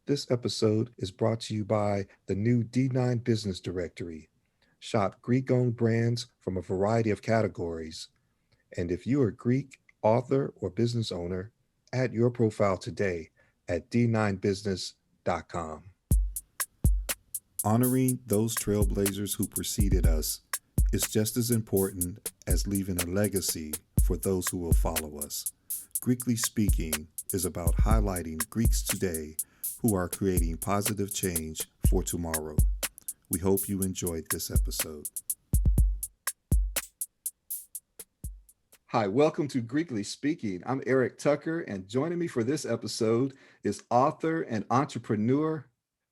This episode is brought to you by the new D9 Business Directory. Shop Greek owned brands from a variety of categories. And if you are a Greek author or business owner, add your profile today at d9business.com. Honoring those trailblazers who preceded us is just as important as leaving a legacy for those who will follow us. Greekly Speaking is about highlighting Greeks today who are creating positive change for tomorrow. We hope you enjoyed this episode. Hi, welcome to Greekly Speaking. I'm Eric Tucker, and joining me for this episode is author and entrepreneur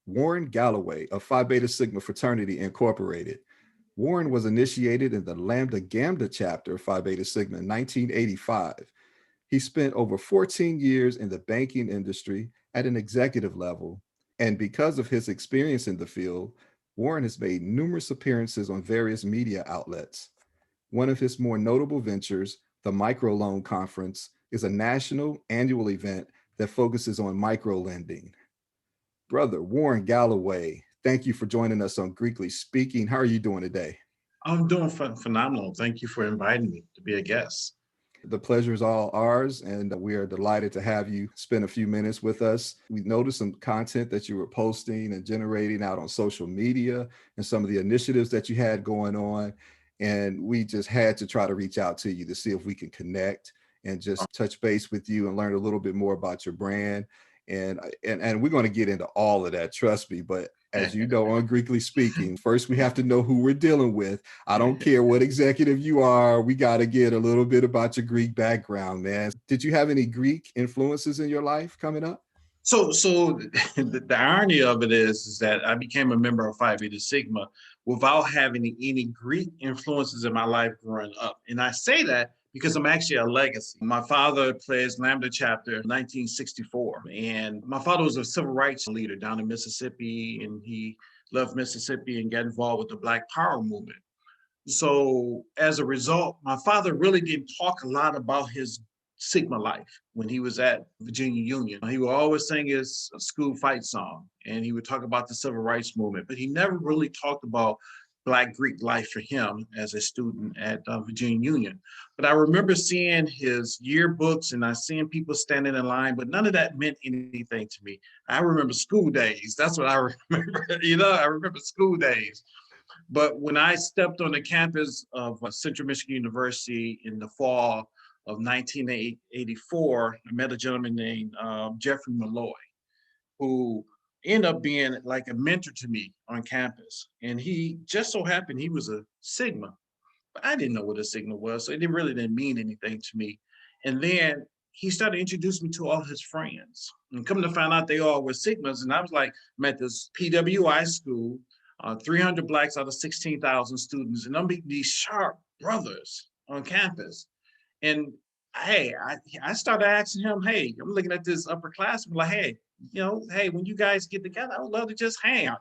Warren Galloway of Phi Beta Sigma Fraternity Incorporated. Warren was initiated in the Lambda chapter of Phi Beta Sigma in 1985. He spent over 14 years in the banking industry at an executive level, and because of his experience in the field, Warren has made numerous appearances on various media outlets. One of his more notable ventures, the Microloan Conference, is a national annual event that focuses on microlending. Brother Warren Galloway, thank you for joining us on Greekly Speaking. How are you doing today? I'm doing phenomenal. Thank you for inviting me to be a guest. The pleasure is all ours, and we are delighted to have you spend a few minutes with us. We noticed some content that you were posting and generating out on social media and some of the initiatives that you had going on. And we just had to try to reach out to you to see if we can connect and just touch base with you and learn a little bit more about your brand. And we're going to get into all of that, trust me. But as you know, on Greekly Speaking, first we have to know who we're dealing with. I don't care what executive you are. We got to get a little bit about your Greek background, man. Did you have any Greek influences in your life coming up? So the irony of it is that I became a member of Phi Beta Sigma without having any Greek influences in my life growing up. And I say that because I'm actually a legacy. My father plays Lambda chapter 1964. And my father was a civil rights leader down in Mississippi, and he left Mississippi and got involved with the Black Power movement. So as a result, my father really didn't talk a lot about his Sigma life when he was at Virginia Union. He would always sing his school fight song, and he would talk about the civil rights movement, but he never really talked about Black Greek life for him as a student at Virginia Union. But I remember seeing his yearbooks and I seeing people standing in line, but none of that meant anything to me. I remember school days. That's what I remember. I remember school days. But when I stepped on the campus of Central Michigan University in the fall of 1984, I met a gentleman named Jeffrey Malloy, who ended up being like a mentor to me on campus. And he just so happened he was a Sigma, but I didn't know what a Sigma was, so it really didn't mean anything to me. And then he started introducing me to all his friends. And coming to find out they all were Sigmas, and I was like, I'm at this PWI school, 300 Blacks out of 16,000 students, and I'm meeting these sharp brothers on campus. And hey, I started asking him, hey, I'm looking at this upperclassman, like, hey, hey, when you guys get together, I would love to just hang out.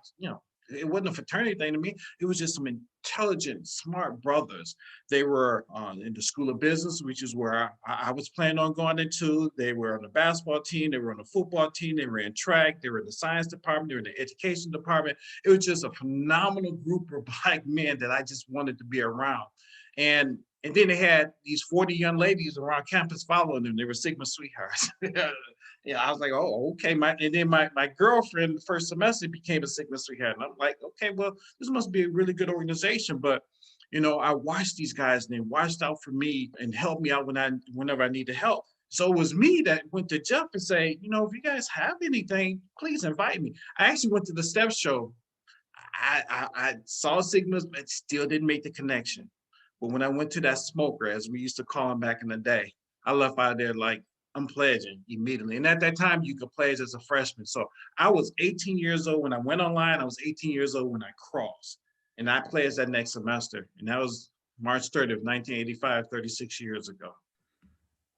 It wasn't a fraternity thing to me. It was just some intelligent, smart brothers. They were in the School of Business, which is where I was planning on going into. They were on the basketball team. They were on the football team. They were in track. They were in the science department. They were in the education department. It was just a phenomenal group of Black men that I just wanted to be around. And then they had these 40 young ladies around campus following them. They were Sigma sweethearts. I was like, oh, okay. And then my girlfriend the first semester became a Sigma sweetheart. And I'm like, okay, well, this must be a really good organization. But, I watched these guys and they watched out for me and helped me out whenever I needed help. So it was me that went to Jeff and say, if you guys have anything, please invite me. I actually went to the STEP show. I saw Sigmas, but still didn't make the connection. But when I went to that smoker, as we used to call him back in the day, I left out there like, I'm pledging immediately. And at that time, you could pledge as a freshman. So I was 18 years old when I went online. I was 18 years old when I crossed. And I pledged that next semester. And that was March 30th, 1985, 36 years ago.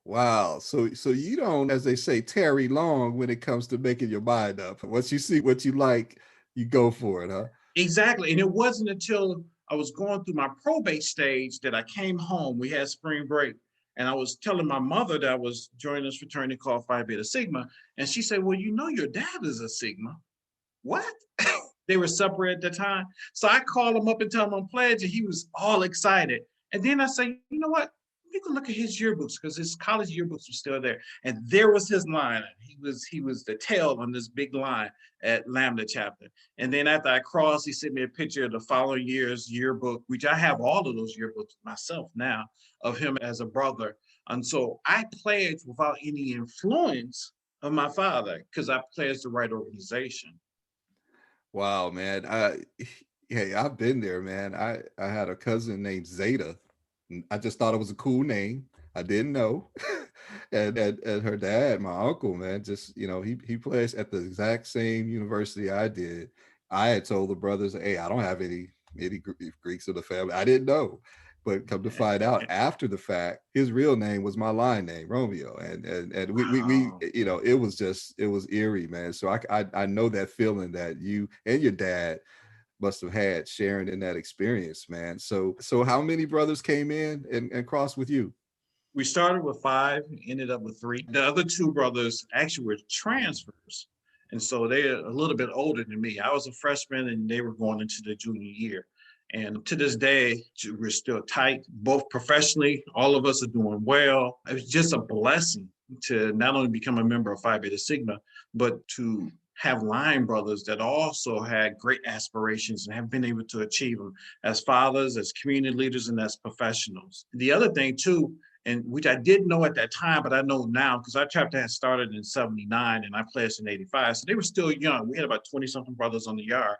Wow. So you don't, as they say, tarry long when it comes to making your mind up. Once you see what you like, you go for it, huh? Exactly. And it wasn't until I was going through my probate stage that I came home. We had spring break. And I was telling my mother that I was joining this fraternity called Phi Beta Sigma. And she said, well, you know, your dad is a Sigma. What? They were separated at the time. So I called him up and tell him I'm pledged, and he was all excited. And then I say, you know what? You can look at his yearbooks because his college yearbooks were still there. And there was his line. He was the tail on this big line at Lambda chapter. And then after I crossed, he sent me a picture of the following year's yearbook, which I have all of those yearbooks myself now, of him as a brother. And so I pledged without any influence of my father because I pledged the right organization. Wow, man. Hey, I've been there, man. I had a cousin named Zeta. I just thought it was a cool name. I didn't know. And her dad, my uncle, man, just he pledged at the exact same university I did. I had told the brothers, hey, I don't have any Greeks in the family. I didn't know. But come to find out after the fact, his real name was my line name, Romeo. And we Wow. it was eerie, man. So I know that feeling that you and your dad must have had sharing in that experience, man. So how many brothers came in and crossed with you? We started with five, ended up with three. The other two brothers actually were transfers. And so they're a little bit older than me. I was a freshman and they were going into the junior year. And to this day, we're still tight, both professionally. All of us are doing well. It was just a blessing to not only become a member of Phi Beta Sigma, but to have line brothers that also had great aspirations and have been able to achieve them as fathers, as community leaders, and as professionals. The other thing, too, and which I didn't know at that time, but I know now because our chapter had started in 79 and I pledged in 85. So they were still young. We had about 20 something brothers on the yard.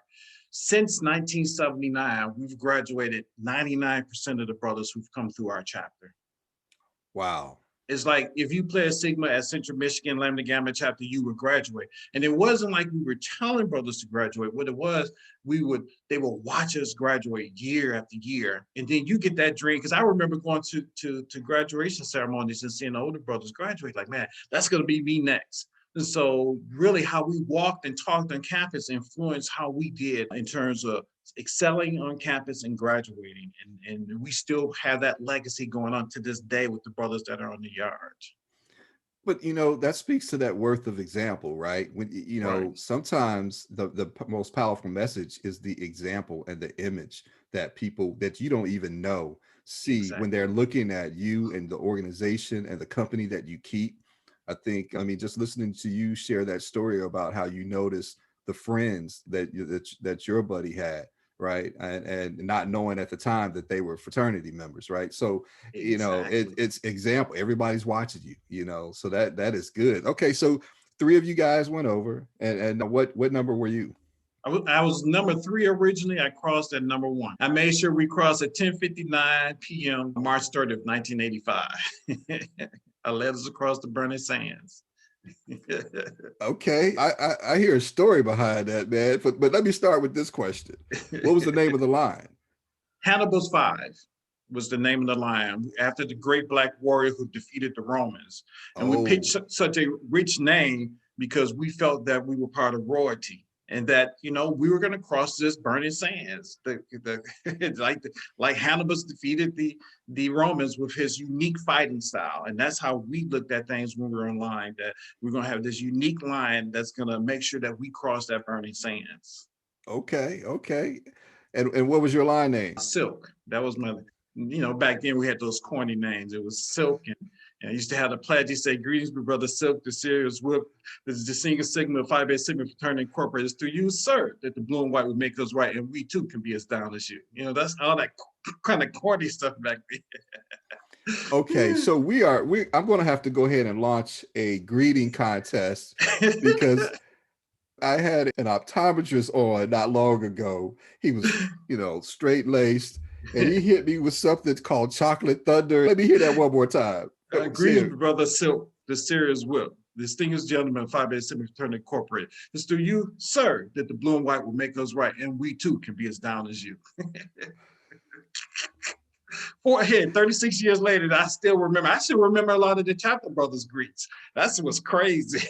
Since 1979, we've graduated 99% of the brothers who've come through our chapter. Wow. It's like if you play a Sigma at Central Michigan Lambda Gamma chapter, you would graduate. And it wasn't like we were telling brothers to graduate. What it was, they would watch us graduate year after year. And then you get that dream. Because I remember going to graduation ceremonies and seeing the older brothers graduate, like, man, that's gonna be me next. And so really how we walked and talked on campus influenced how we did in terms of excelling on campus and graduating. And we still have that legacy going on to this day with the brothers that are on the yard. But that speaks to that worth of example, right? When Right. sometimes the most powerful message is the example and the image that people that you don't even know see when Exactly. they're looking at you and the organization and the company that you keep. I mean, just listening to you share that story about how you noticed the friends that your buddy had, right? And not knowing at the time that they were fraternity members, right? So Exactly. it's example, everybody's watching you, so that is good. Okay, so three of you guys went over, and what number were you? I was number three originally. I crossed at number one. I made sure we crossed at 10:59 p.m. March 30th, 1985. I led us across the burning sands. Okay, I hear a story behind that, man, but let me start with this question. What was the name of the line? Hannibal's Five was the name of the line after the great black warrior who defeated the Romans. And we picked Oh, such a rich name because we felt that we were part of royalty and that, we were going to cross this burning sands. Like Hannibal's defeated the Romans with his unique fighting style. And that's how we looked at things when we were in line, that we're going to have this unique line that's going to make sure that we cross that burning sands. okay. And what was your line name? Silk. That was my, back then we had those corny names. It was Silk. And I used to have the pledge. He said, greetings, my brother Silk, the serious whip. This is the Sigma Sigma Phi Beta Sigma Fraternity Incorporated. It's through you, sir, that the blue and white would make us right. And we too can be as down as you. That's all that kind of corny stuff back Okay, then. so I'm going to have to go ahead and launch a greeting contest because I had an optometrist on not long ago. He was, straight laced, and he hit me with something called chocolate thunder. Let me hear that one more time. Say Greetings, it. brother Silk, the serious whip. Distinguished gentlemen, Phi Beta Sigma Fraternity Incorporated. It's through you, sir, that the blue and white will make us right, and we too can be as down as you. Forehead, 36 years later, I still remember. I still remember a lot of the chapter brothers' greets. That's what's crazy.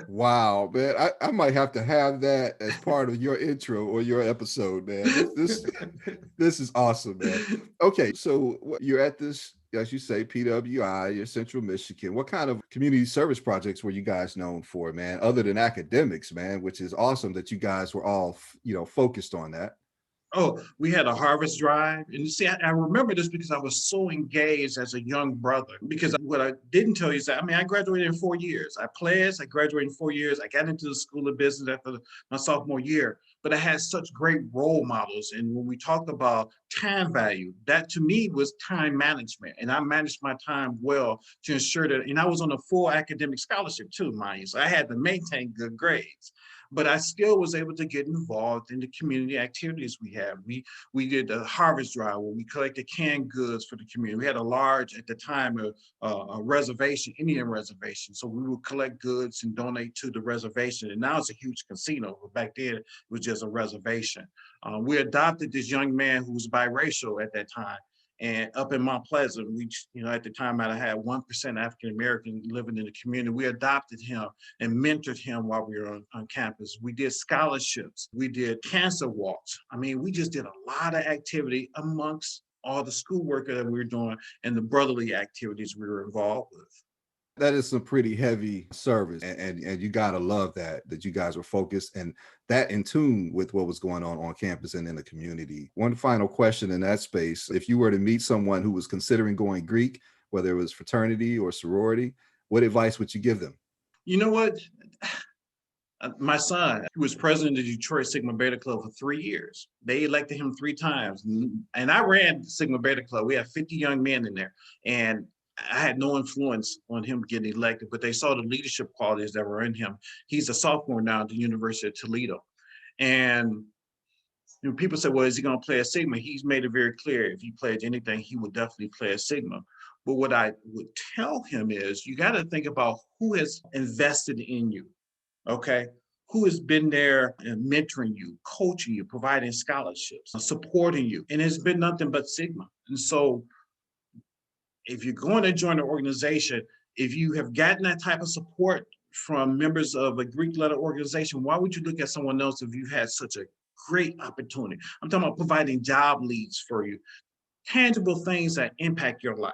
Wow, man. I might have to have that as part of your intro or your episode, man. This is awesome, man. Okay, so you're at this, as you say, PWI, you're Central Michigan. What kind of community service projects were you guys known for, man, other than academics, man, which is awesome that you guys were all, focused on that. Oh, we had a harvest drive. And you see, I remember this because I was so engaged as a young brother. Because what I didn't tell you is that, I mean, I graduated in 4 years. I pledged, I graduated in 4 years. I got into the School of Business after my sophomore year. But I had such great role models. And when we talk about time value, that to me was time management. And I managed my time well to ensure that, and I was on a full academic scholarship too, mind you. So I had to maintain good grades, but I still was able to get involved in the community activities we have. We did a harvest drive where we collected canned goods for the community. We had a large, at the time, a reservation, Indian reservation. So we would collect goods and donate to the reservation. And now it's a huge casino, but back then it was just a reservation. We adopted this young man who was biracial at that time. And up in Mount Pleasant, we, at the time I had 1% African American living in the community. We adopted him and mentored him while we were on campus. We did scholarships. We did cancer walks. I mean, we just did a lot of activity amongst all the schoolwork that we were doing and the brotherly activities we were involved with. That is some pretty heavy service, and you gotta love that you guys were focused and that in tune with what was going on campus and in the community. One final question in that space: if you were to meet someone who was considering going Greek, whether it was fraternity or sorority, what advice would you give them? You know what? My son, he was president of the Detroit Sigma Beta Club for 3 years. They elected him 3 times. And I ran Sigma Beta Club. We had 50 young men in there. And I had no influence on him getting elected, but they saw the leadership qualities that were in him. He's a sophomore now at the University of Toledo. And people say, well, is he going to play a Sigma? He's made it very clear if he pledged anything, he would definitely play a Sigma. But what I would tell him is you got to think about who has invested in you. Okay, who has been there and mentoring you, coaching you, providing scholarships, supporting you, and it's been nothing but Sigma. And so if you're going to join an organization, if you have gotten that type of support from members of a Greek letter organization, why would you look at someone else if you've had such a great opportunity? I'm talking about providing job leads for you, tangible things that impact your life.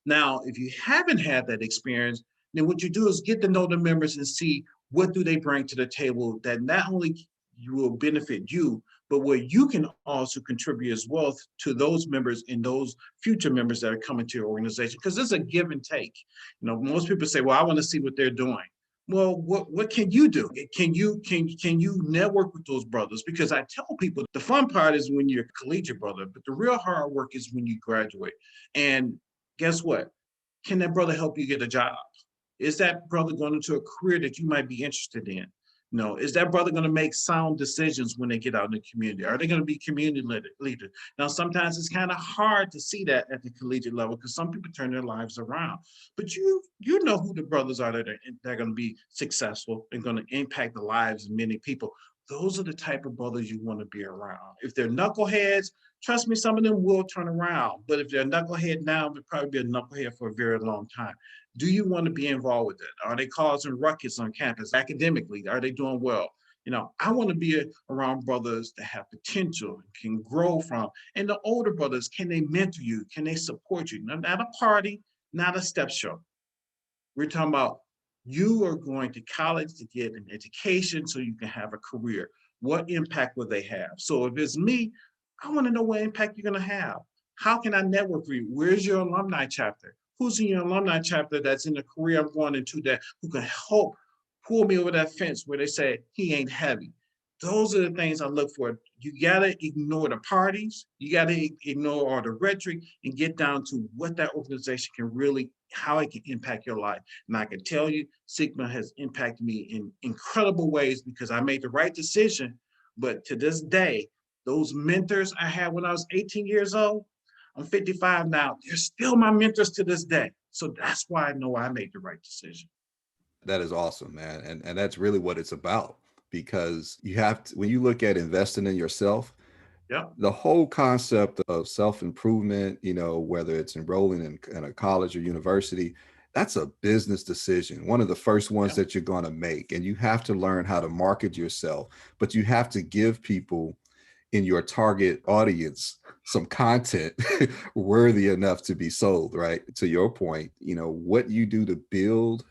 Now, if you haven't had that experience, then what you do is get to know the members and see what do they bring to the table that not only will benefit you, but where you can also contribute as well to those members and those future members that are coming to your organization. Because it's a give and take. Most people say, well, I want to see what they're doing. Well, what can you do? Can you network with those brothers? Because I tell people the fun part is when you're a collegiate brother, but the real hard work is when you graduate. And guess what? Can that brother help you get a job? Is that brother going into a career that you might be interested in? Is that brother going to make sound decisions when they get out in the community? Are they going to be community leaders? Now, sometimes it's kind of hard to see that at the collegiate level because some people turn their lives around. But you know who the brothers are that are going to be successful and going to impact the lives of many people. Those are the type of brothers you want to be around. If they're knuckleheads, trust me, some of them will turn around. But if they're a knucklehead now, they'll probably be a knucklehead for a very long time. Do you want to be involved with it? Are they causing ruckus on campus academically? Are they doing well? I want to be around brothers that have potential and can grow from. And the older brothers, can they mentor you? Can they support you? Not a party, not a step show. We're talking about you are going to college to get an education so you can have a career. What impact will they have? So if it's me, I want to know what impact you're going to have. How can I network with you? Where's your alumni chapter? Who's in your alumni chapter that's in the career I'm going into that who can help pull me over that fence where they say he ain't heavy? Those are the things I look for. You gotta ignore the parties, you gotta ignore all the rhetoric and get down to what that organization can really, how it can impact your life. And I can tell you, Sigma has impacted me in incredible ways because I made the right decision. But to this day, those mentors I had when I was 18 years old, I'm 55 now. They're still my mentors to this day. So that's why I know I made the right decision. That is awesome, man. And that's really what it's about, because you have to, when you look at investing in yourself, Yep. the whole concept of self-improvement, whether it's enrolling in a college or university, That's a business decision, one of the first ones Yeah. that you're going to make. And you have to learn how to market yourself, but you have to give people in your target audience some content worthy enough to be sold, right? To your point, what you do to build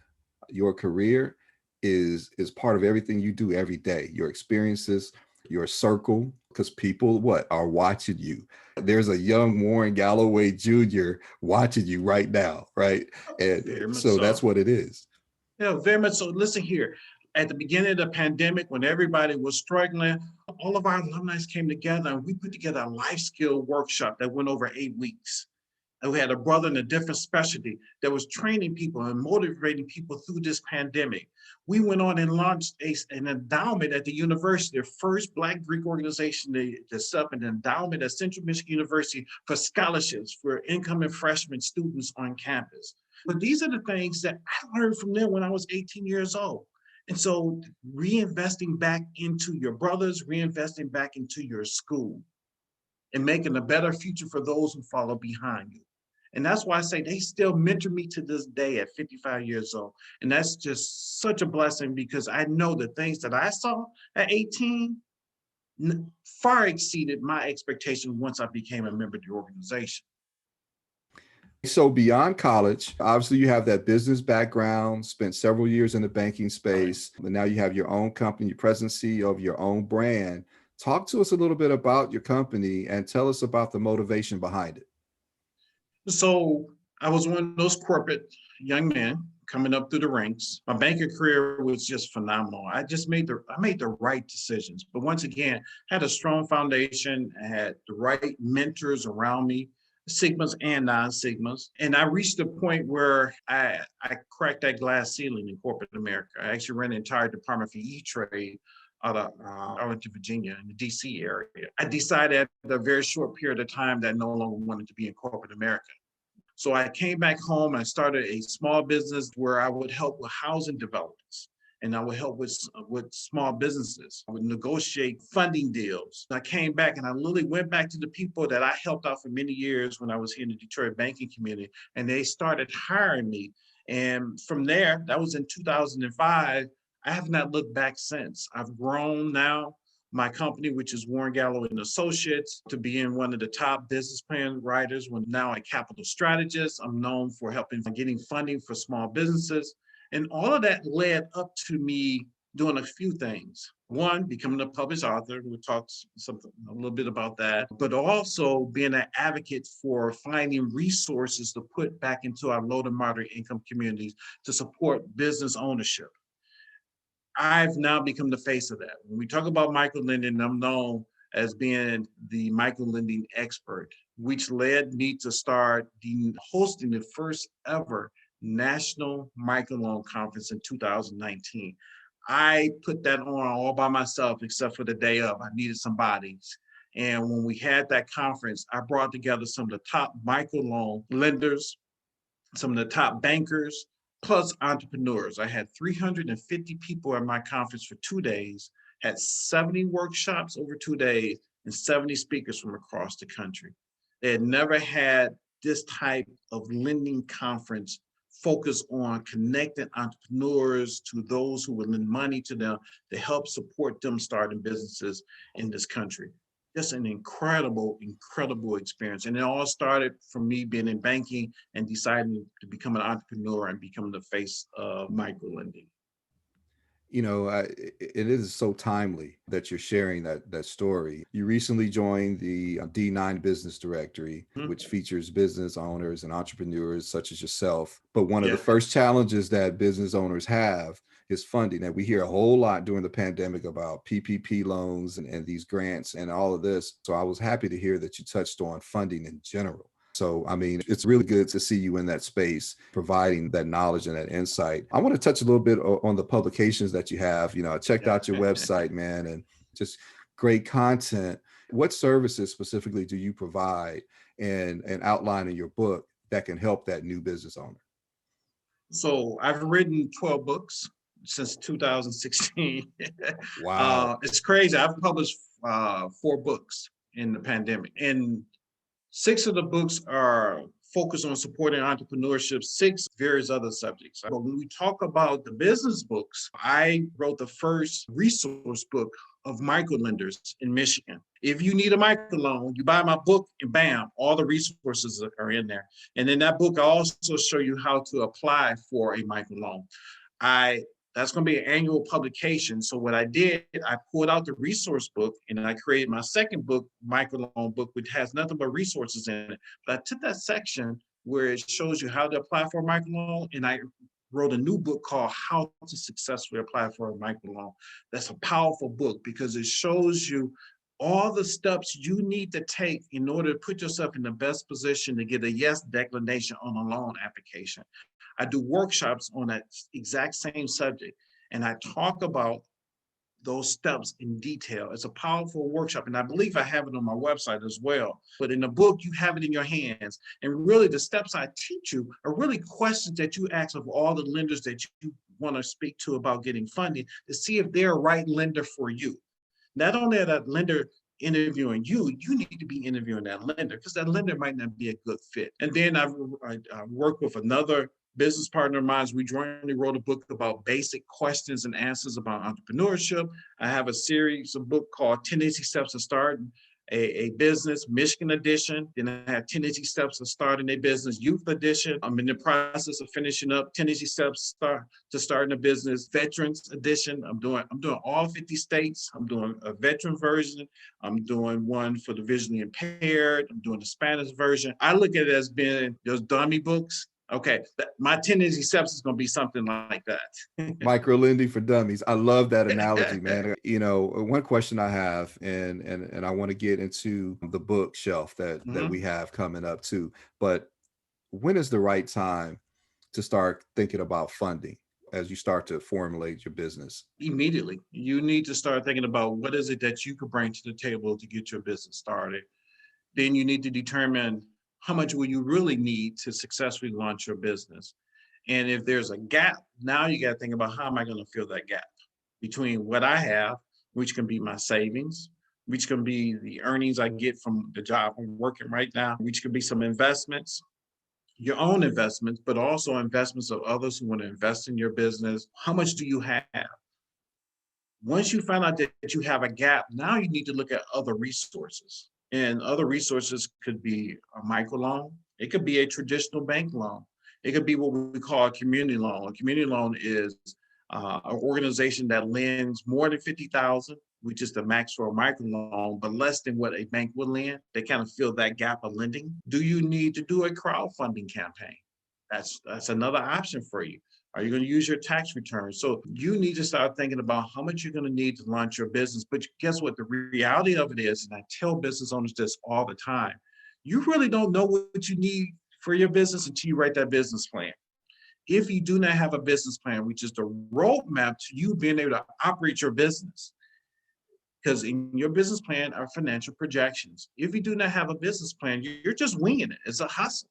your career is part of everything you do every day. Your experiences, your circle, because people what are watching you. There's a young Warren Galloway Jr. watching you right now, right? And Very much so that's so. what it is. Yeah, very much so. Listen here. At the beginning of the pandemic, when everybody was struggling, all of our alumni came together and we put together a life skill workshop that went over 8 weeks. And we had a brother in a different specialty that was training people and motivating people through this pandemic. We went on and launched an endowment at the university, the first Black Greek organization to set up an endowment at Central Michigan University for scholarships for incoming freshman students on campus. But these are the things that I learned from them when I was 18 years old. And so reinvesting back into your brothers, reinvesting back into your school, and making a better future for those who follow behind you. And that's why I say they still mentor me to this day at 55 years old. And that's just such a blessing because I know the things that I saw at 18 far exceeded my expectations once I became a member of the organization. So beyond college, obviously you have that business background, spent several years in the banking Right. space, and now you have your own company, your president CEO of your own brand. Talk to us a little bit about your company and tell us about the motivation behind it. So I was one of those corporate young men coming up through the ranks. My banking career was just phenomenal. I made the right decisions. But once again, had a strong foundation, I had the right mentors around me, Sigmas and non-Sigmas. And I reached a point where I cracked that glass ceiling in corporate America. I actually ran the entire department for E-Trade out of Arlington, Virginia, in the DC area. I decided at a very short period of time that I no longer wanted to be in corporate America. So I came back home and started a small business where I would help with housing developments and I would help with small businesses. I would negotiate funding deals. I came back and I literally went back to the people that I helped out for many years when I was here in the Detroit banking community, and they started hiring me. And from there, that was in 2005. I have not looked back since. I've grown now my company, which is Warren Galloway and Associates, to being one of the top business plan writers. When now a capital strategist, I'm known for helping getting funding for small businesses. And all of that led up to me doing a few things. One, becoming a published author. We'll talk a little bit about that, but also being an advocate for finding resources to put back into our low to moderate income communities to support business ownership. I've now become the face of that. When we talk about microlending, I'm known as being the microlending expert, which led me to start hosting the first ever National Microloan Conference in 2019. I put that on all by myself, except for the day of. I needed some bodies. And when we had that conference, I brought together some of the top microloan lenders, some of the top bankers, plus entrepreneurs. I had 350 people at my conference for 2 days, had 70 workshops over 2 days, and 70 speakers from across the country. They had never had this type of lending conference focus on connecting entrepreneurs to those who would lend money to them to help support them starting businesses in this country. Just an incredible, incredible experience. And it all started from me being in banking and deciding to become an entrepreneur and become the face of microlending. It is so timely that you're sharing that story. You recently joined the D9 Business Directory, Mhm. which features business owners and entrepreneurs such as yourself. But one of the Yeah. first challenges that business owners have is funding. And we hear a whole lot during the pandemic about PPP loans and these grants and all of this. So I was happy to hear that you touched on funding in general. So, I mean, it's really good to see you in that space, providing that knowledge and that insight. I want to touch a little bit on the publications that you have. I checked Yeah. out your website, man, and just great content. What services specifically do you provide and outline in your book that can help that new business owner? So I've written 12 books since 2016. Wow. It's crazy. I've published 4 books in the pandemic, and 6 of the books are focus on supporting entrepreneurship, 6 various other subjects. But when we talk about the business books, I wrote the first resource book of microlenders in Michigan. If you need a microloan, you buy my book and bam, all the resources are in there. And in that book, I also show you how to apply for a microloan. I That's going to be an annual publication. So what I did, I pulled out the resource book and I created my second book, microloan book, which has nothing but resources in it. But I took that section where it shows you how to apply for a microloan, and I wrote a new book called How to Successfully Apply for a Microloan. That's a powerful book because it shows you all the steps you need to take in order to put yourself in the best position to get a yes declination on a loan application. I do workshops on that exact same subject, and I talk about those steps in detail. It's a powerful workshop, and I believe I have it on my website as well. But in the book, you have it in your hands. And really, the steps I teach you are really questions that you ask of all the lenders that you want to speak to about getting funding to see if they're a right lender for you. Not only are that lender interviewing you, you need to be interviewing that lender because that lender might not be a good fit. And then I worked with another business partner of mine. We jointly wrote a book about basic questions and answers about entrepreneurship. I have a series of book called 10 Easy Steps to Start a Business, Michigan edition. Then I have 10 Easy Steps to Starting a Business, Youth edition. I'm in the process of finishing up 10 Easy Steps to Starting a Business, Veterans edition. I'm doing all 50 states. I'm doing a veteran version. I'm doing one for the visually impaired. I'm doing the Spanish version. I look at it as being those dummy books. Okay, my 10 Easy Steps is going to be something like that. Microlending for dummies. I love that analogy, man. One question I have, and I want to get into the bookshelf that we have coming up too. But when is the right time to start thinking about funding as you start to formulate your business? Immediately. You need to start thinking about what is it that you could bring to the table to get your business started. Then you need to determine how much will you really need to successfully launch your business. And if there's a gap, now you got to think about how am I going to fill that gap between what I have, which can be my savings, which can be the earnings I get from the job I'm working right now, which could be some investments, your own investments, but also investments of others who want to invest in your business. How much do you have? Once you find out that you have a gap, now you need to look at other resources. And other resources could be a microloan. It could be a traditional bank loan. It could be what we call a community loan. A community loan is an organization that lends more than $50,000, which is the max for a microloan, but less than what a bank would lend. They kind of fill that gap of lending. Do you need to do a crowdfunding campaign? That's another option for you. Are you going to use your tax return? So you need to start thinking about how much you're going to need to launch your business. But guess what? The reality of it is, and I tell business owners this all the time, you really don't know what you need for your business until you write that business plan. If you do not have a business plan, which is the roadmap to you being able to operate your business, because in your business plan are financial projections. If you do not have a business plan, you're just winging it. It's a hustle.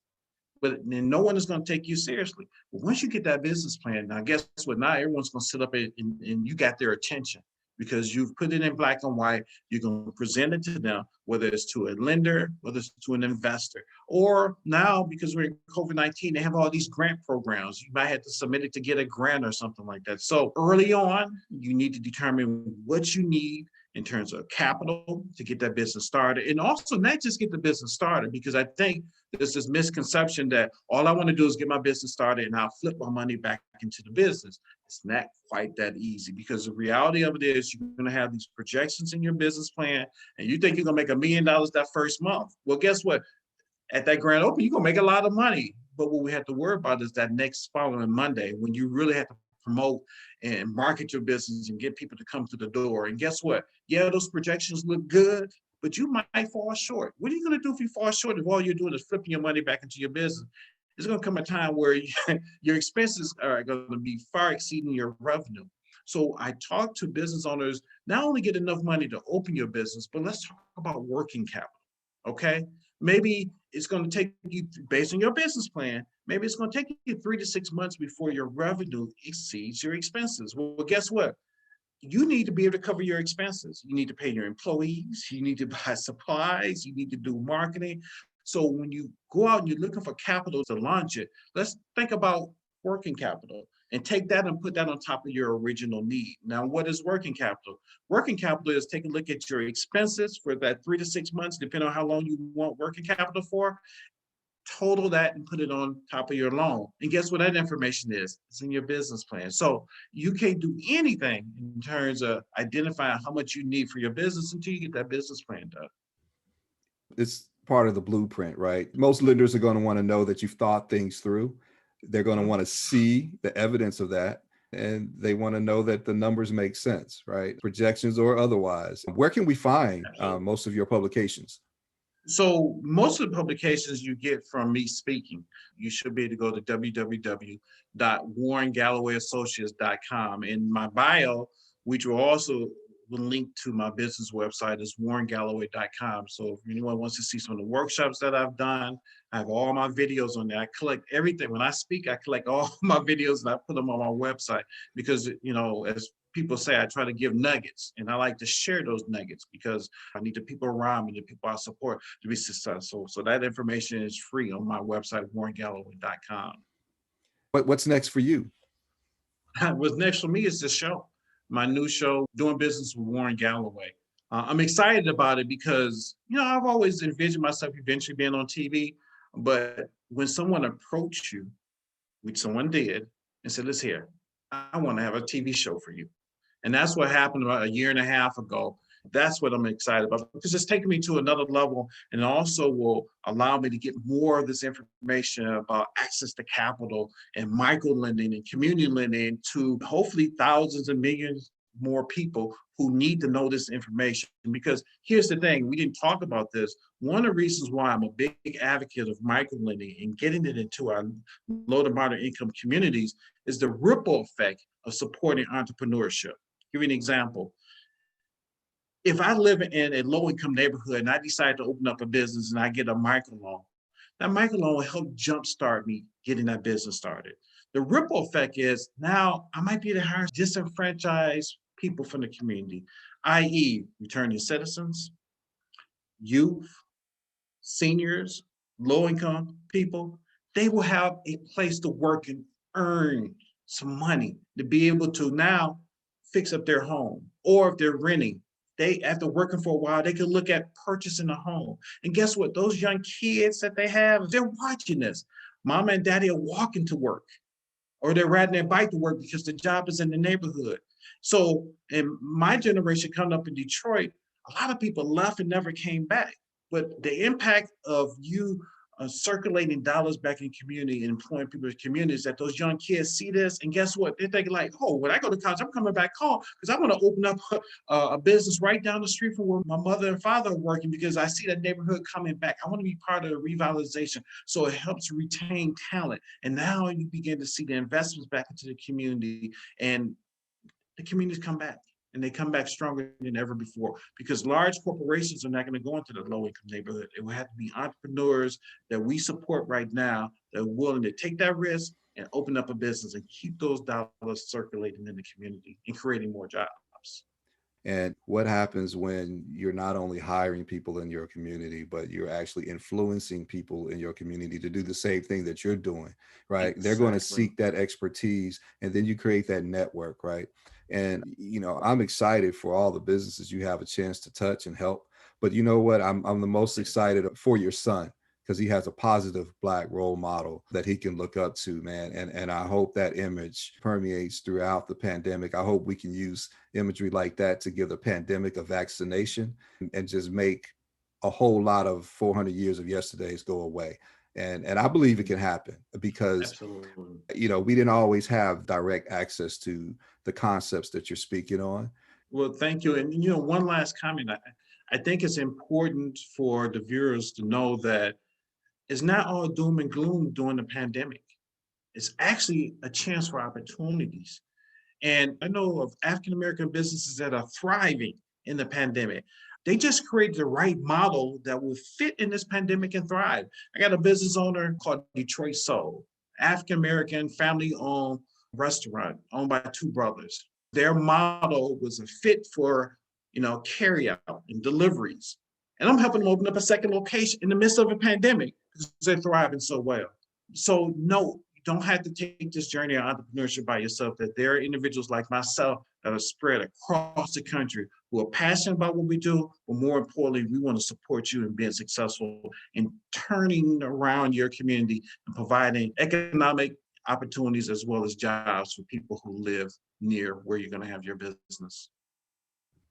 But then no one is going to take you seriously. But once you get that business plan, now guess what? Now everyone's going to sit up and you got their attention because you've put it in black and white. You're going to present it to them, whether it's to a lender, whether it's to an investor. Or now, because we're in COVID-19, they have all these grant programs. You might have to submit it to get a grant or something like that. So early on, you need to determine what you need in terms of capital to get that business started. And also not just get the business started, because I think there's this misconception that all I want to do is get my business started and I'll flip my money back into the business. It's not quite that easy because the reality of it is you're going to have these projections in your business plan and you think you're going to make $1 million that first month. Well, guess what? At that grand opening, you're going to make a lot of money. But what we have to worry about is that next following Monday when you really have to promote and market your business and get people to come to the door. And guess what? Yeah, those projections look good, but you might fall short. What are you going to do if you fall short if all you're doing is flipping your money back into your business? There's going to come a time where your expenses are going to be far exceeding your revenue. So I talk to business owners, not only get enough money to open your business, but let's talk about working capital, okay? Maybe it's going to take you, based on your business plan, maybe it's going to take you 3 to 6 months before your revenue exceeds your expenses. Well, guess what? You need to be able to cover your expenses. You need to pay your employees. You need to buy supplies. You need to do marketing. So when you go out and you're looking for capital to launch it, let's think about working capital and take that and put that on top of your original need. Now, what is working capital? Working capital is take a look at your expenses for that 3 to 6 months, depending on how long you want working capital for, total that and put it on top of your loan. And guess what that information is? It's in your business plan. So you can't do anything in terms of identifying how much you need for your business until you get that business plan done. It's part of the blueprint, right? Most lenders are going to want to know that you've thought things through. They're going to Mhm. want to see the evidence of that. And they want to know that the numbers make sense, right? Projections or otherwise. Where can we find Absolutely. most of your publications? So most of the publications you get from me speaking, you should be able to go to www.warrengalloway.associates.com. In my bio, which will link to my business website, is warrengalloway.com. So if anyone wants to see some of the workshops that I've done, I have all my videos on there. I collect everything. When I speak, I collect all my videos and I put them on my website because, as people say, I try to give nuggets and I like to share those nuggets because I need the people around me, the people I support to be successful. So that information is free on my website, warrengalloway.com. What's next for you? What's next for me is this show, my new show, Doing Business with Warren Galloway. I'm excited about it because, I've always envisioned myself eventually being on TV. But when someone approached you, which someone did, and said, "Let's hear, I want to have a TV show for you." And that's what happened about a year and a half ago. That's what I'm excited about because it's taken me to another level and also will allow me to get more of this information about access to capital and micro lending and community lending to hopefully thousands and millions more people who need to know this information. Because here's the thing, we didn't talk about this. One of the reasons why I'm a big advocate of micro lending and getting it into our low to moderate income communities is the ripple effect of supporting entrepreneurship. Give you an example. If I live in a low income neighborhood and I decide to open up a business and I get a microloan, that microloan will help jumpstart me getting that business started. The ripple effect is now I might be able to hire disenfranchised people from the community, i.e., returning citizens, youth, seniors, low income people. They will have a place to work and earn some money to be able to now fix up their home. Or if they're renting, they after working for a while, they can look at purchasing a home. And guess what? Those young kids that they have, they're watching this. Mama and daddy are walking to work or they're riding their bike to work because the job is in the neighborhood. So in my generation coming up in Detroit, a lot of people left and never came back. But the impact of you circulating dollars back in community and employing people in communities that those young kids see this and guess what? They're thinking like, oh, when I go to college, I'm coming back home because I want to open up a business right down the street from where my mother and father are working because I see that neighborhood coming back. I want to be part of the revitalization. So it helps retain talent. And now you begin to see the investments back into the community and the communities come back and they come back stronger than ever before because large corporations are not going to go into the low income neighborhood. It will have to be entrepreneurs that we support right now that are willing to take that risk and open up a business and keep those dollars circulating in the community and creating more jobs. And what happens when you're not only hiring people in your community, but you're actually influencing people in your community to do the same thing that you're doing, right? They're going to Exactly. seek that expertise and then you create that network, right? And, I'm excited for all the businesses you have a chance to touch and help. But you know what? I'm the most excited for your son because he has a positive Black role model that he can look up to, man. And I hope that image permeates throughout the pandemic. I hope we can use imagery like that to give the pandemic a vaccination and just make a whole lot of 400 years of yesterdays go away. And I believe it can happen because Absolutely. we didn't always have direct access to the concepts that you're speaking on. Well, thank you. And one last comment. I think it's important for the viewers to know that it's not all doom and gloom during the pandemic. It's actually a chance for opportunities. And I know of African American businesses that are thriving in the pandemic. They just created the right model that will fit in this pandemic and thrive. I got a business owner called Detroit Soul, African American family owned restaurant owned by two brothers. Their model was a fit for, carry out and deliveries. And I'm helping them open up a second location in the midst of a pandemic because they're thriving so well. So no, you don't have to take this journey of entrepreneurship by yourself, that there are individuals like myself that are spread across the country who are passionate about what we do, but more importantly, we want to support you in being successful in turning around your community and providing economic opportunities as well as jobs for people who live near where you're going to have your business.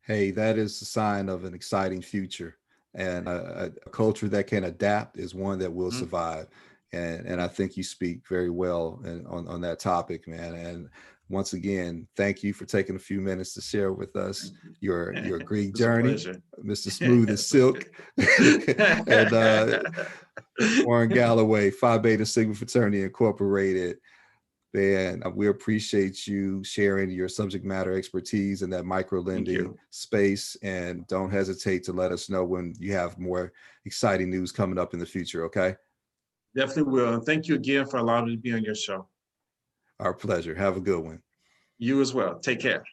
Hey, that is a sign of an exciting future. And a culture that can adapt is one that will Mhm. survive. And I think you speak very well on that topic, man. And once again, thank you for taking a few minutes to share with us Thank you. your Greek It's a journey, pleasure. Mr. Smooth as Silk, and Warren Galloway, Phi Beta Sigma Fraternity Incorporated. And we appreciate you sharing your subject matter expertise in that micro Thank lending you. space. And don't hesitate to let us know when you have more exciting news coming up in the future. Okay. Definitely will. And thank you again for allowing me to be on your show. Our pleasure. Have a good one. You as well. Take care.